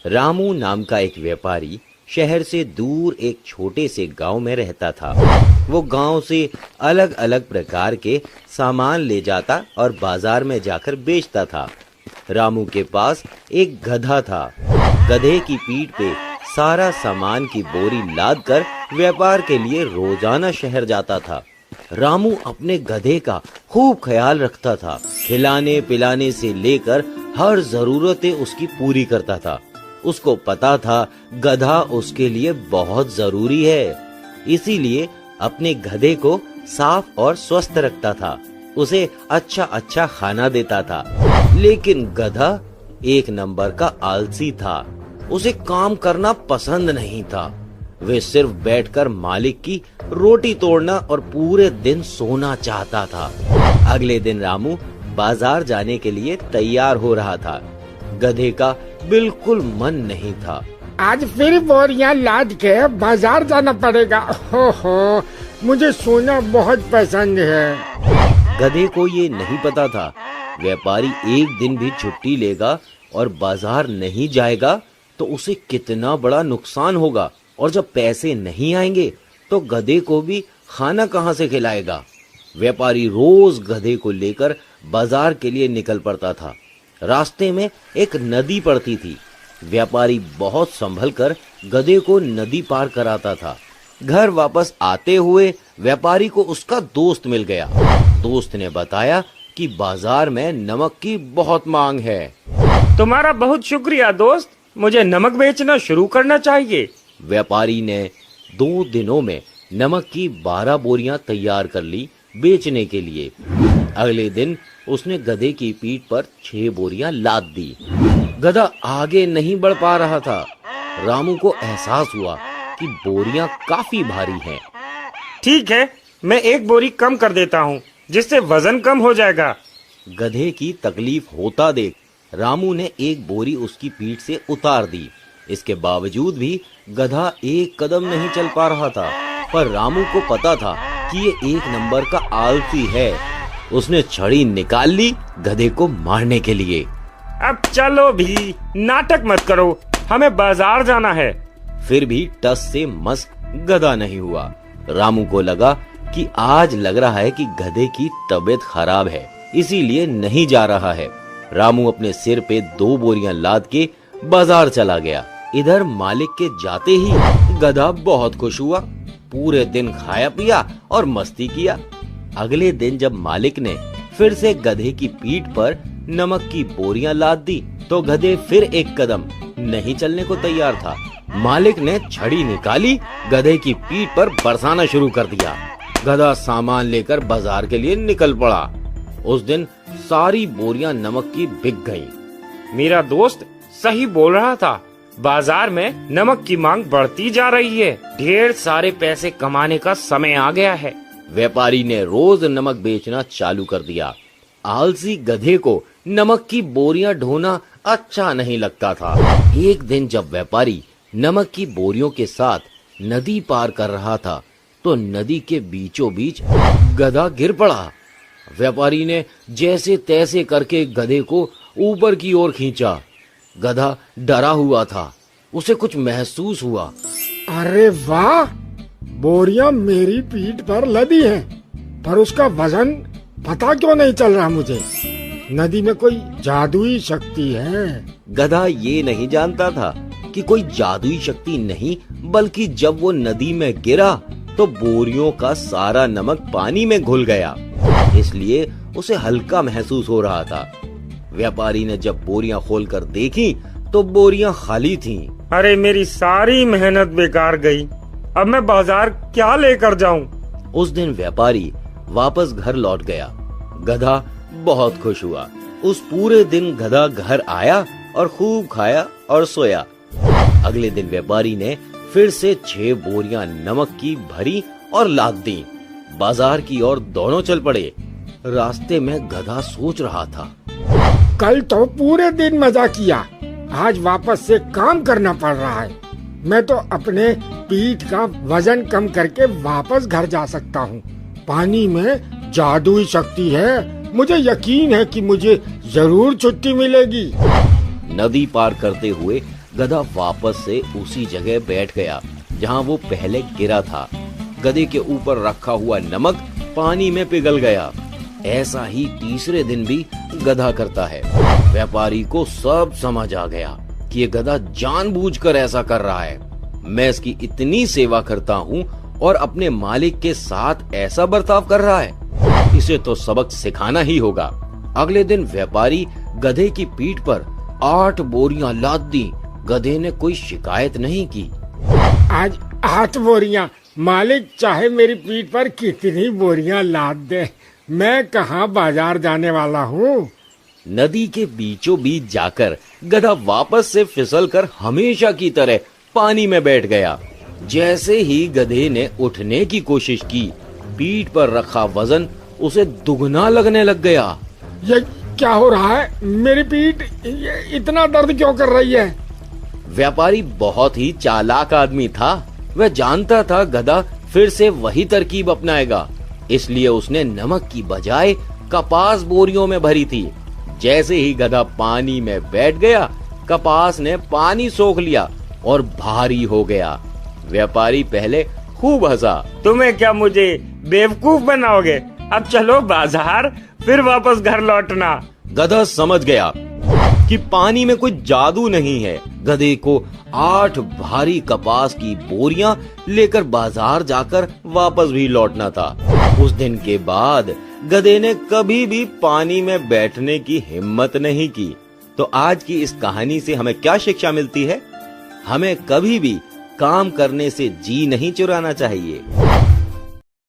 रामू नाम का एक व्यापारी शहर से दूर एक छोटे से गांव में रहता था। वो गांव से अलग अलग प्रकार के सामान ले जाता और बाजार में जाकर बेचता था। रामू के पास एक गधा था। गधे की पीठ पे सारा सामान की बोरी लाद कर व्यापार के लिए रोजाना शहर जाता था। रामू अपने गधे का खूब ख्याल रखता था। खिलाने पिलाने से लेकर हर जरूरतें उसकी पूरी करता था। उसको पता था गधा उसके लिए बहुत जरूरी है, इसीलिए अपने गधे को साफ और स्वस्थ रखता था। उसे अच्छा अच्छा खाना देता था। लेकिन गधा एक नंबर का आलसी था। उसे काम करना पसंद नहीं था। वे सिर्फ बैठकर मालिक की रोटी तोड़ना और पूरे दिन सोना चाहता था। अगले दिन रामू बाजार जाने के लिए तैयार हो रहा था। गधे का बिल्कुल मन नहीं था। आज फिर बोरियां लाद के बाजार जाना पड़ेगा। हो, मुझे सोना बहुत पसंद है। गधे को ये नहीं पता था व्यापारी एक दिन भी छुट्टी लेगा और बाजार नहीं जाएगा तो उसे कितना बड़ा नुकसान होगा, और जब पैसे नहीं आएंगे तो गधे को भी खाना कहाँ से खिलाएगा। व्यापारी रोज गधे को लेकर बाजार के लिए निकल पड़ता था। रास्ते में एक नदी पड़ती थी। व्यापारी बहुत संभल कर गधे को नदी पार कराता था। घर वापस आते हुए व्यापारी को उसका दोस्त मिल गया। दोस्त ने बताया कि बाजार में नमक की बहुत मांग है। तुम्हारा बहुत शुक्रिया दोस्त, मुझे नमक बेचना शुरू करना चाहिए। व्यापारी ने 2 दिनों में नमक की 12 बोरियां तैयार कर ली बेचने के लिए। अगले दिन उसने गधे की पीठ पर 6 बोरियां लाद दी। गधा आगे नहीं बढ़ पा रहा था। रामू को एहसास हुआ कि बोरियां काफी भारी हैं। ठीक है, मैं एक बोरी कम कर देता हूँ, जिससे वजन कम हो जाएगा। गधे की तकलीफ होता देख रामू ने एक बोरी उसकी पीठ से उतार दी। इसके बावजूद भी गधा एक कदम नहीं चल पा रहा था। पर रामू को पता था कि ये एक नंबर का आलसी है। उसने छड़ी निकाल ली गधे को मारने के लिए। अब चलो भी, नाटक मत करो, हमें बाजार जाना है। फिर भी टस से मस गधा नहीं हुआ। रामू को लगा कि आज लग रहा है कि गधे की तबीयत खराब है, इसीलिए नहीं जा रहा है। रामू अपने सिर पे 2 बोरियां लाद के बाजार चला गया। इधर मालिक के जाते ही गधा बहुत खुश हुआ। पूरे दिन खाया पिया और मस्ती किया। अगले दिन जब मालिक ने फिर से गधे की पीठ पर नमक की बोरियां लाद दी तो गधे फिर एक कदम नहीं चलने को तैयार था। मालिक ने छड़ी निकाली, गधे की पीठ पर बरसाना शुरू कर दिया। गधा सामान लेकर बाजार के लिए निकल पड़ा। उस दिन सारी बोरियां नमक की बिक गईं। मेरा दोस्त सही बोल रहा था, बाजार में नमक की मांग बढ़ती जा रही है। ढेर सारे पैसे कमाने का समय आ गया है। व्यापारी ने रोज नमक बेचना चालू कर दिया। आलसी गधे को नमक की बोरियां ढोना अच्छा नहीं लगता था। एक दिन जब व्यापारी नमक की बोरियों के साथ नदी पार कर रहा था तो नदी के बीचों बीच गधा गिर पड़ा। व्यापारी ने जैसे तैसे करके गधे को ऊपर की ओर खींचा। गधा डरा हुआ था। उसे कुछ महसूस हुआ। अरे वाह, बोरियां मेरी पीठ पर लदी हैं, पर उसका वजन पता क्यों नहीं चल रहा मुझे। नदी में कोई जादुई शक्ति है। गधा ये नहीं जानता था कि कोई जादुई शक्ति नहीं, बल्कि जब वो नदी में गिरा तो बोरियों का सारा नमक पानी में घुल गया, इसलिए उसे हल्का महसूस हो रहा था। व्यापारी ने जब बोरियां खोलकर देखी तो बोरियां खाली थीं। अरे मेरी सारी मेहनत बेकार गई, अब मैं बाजार क्या लेकर जाऊं? उस दिन व्यापारी वापस घर लौट गया। गधा बहुत खुश हुआ। उस पूरे दिन गधा घर आया और खूब खाया और सोया। अगले दिन व्यापारी ने फिर से 6 बोरियां नमक की भरी और लाद दी। बाजार की ओर दोनों चल पड़े। रास्ते में गधा सोच रहा था, कल तो पूरे दिन मजा किया, आज वापस से काम करना पड़ रहा है। मैं तो अपने पीठ का वजन कम करके वापस घर जा सकता हूँ। पानी में जादुई शक्ति है, मुझे यकीन है कि मुझे जरूर छुट्टी मिलेगी। नदी पार करते हुए गधा वापस से उसी जगह बैठ गया जहां वो पहले गिरा था। गधे के ऊपर रखा हुआ नमक पानी में पिघल गया। ऐसा ही तीसरे दिन भी गधा करता है। व्यापारी को सब समझ आ गया कि ये गधा जानबूझकर ऐसा कर रहा है। मैं इसकी इतनी सेवा करता हूँ और अपने मालिक के साथ ऐसा बर्ताव कर रहा है, इसे तो सबक सिखाना ही होगा। अगले दिन व्यापारी गधे की पीठ पर 8 बोरियां लाद दी। गधे ने कोई शिकायत नहीं की। आज 8 बोरियां, मालिक चाहे मेरी पीठ पर कितनी बोरियां लाद दे, मैं कहाँ बाजार जाने वाला हूँ। नदी के बीचों बीच जाकर गधा वापस से फिसलकर हमेशा की तरह पानी में बैठ गया। जैसे ही गधे ने उठने की कोशिश की, पीठ पर रखा वजन उसे दुगना लगने लग गया। ये क्या हो रहा है? मेरी पीठ इतना दर्द क्यों कर रही है? व्यापारी बहुत ही चालाक आदमी था। वह जानता था गधा फिर से वही तरकीब अपनाएगा, इसलिए उसने नमक की बजाय कपास बोरियों में भरी थी। जैसे ही गधा पानी में बैठ गया, कपास ने पानी सोख लिया और भारी हो गया। व्यापारी पहले खूब हंसा। तुम्हें क्या मुझे बेवकूफ बनाओगे? अब चलो बाजार, फिर वापस घर लौटना। गधा समझ गया कि पानी में कोई जादू नहीं है। गधे को 8 भारी कपास की बोरियां लेकर बाजार जाकर वापस भी लौटना था। उस दिन के बाद गधे ने कभी भी पानी में बैठने की हिम्मत नहीं की। तो आज की इस कहानी से हमें क्या शिक्षा मिलती है? हमें कभी भी काम करने से जी नहीं चुराना चाहिए।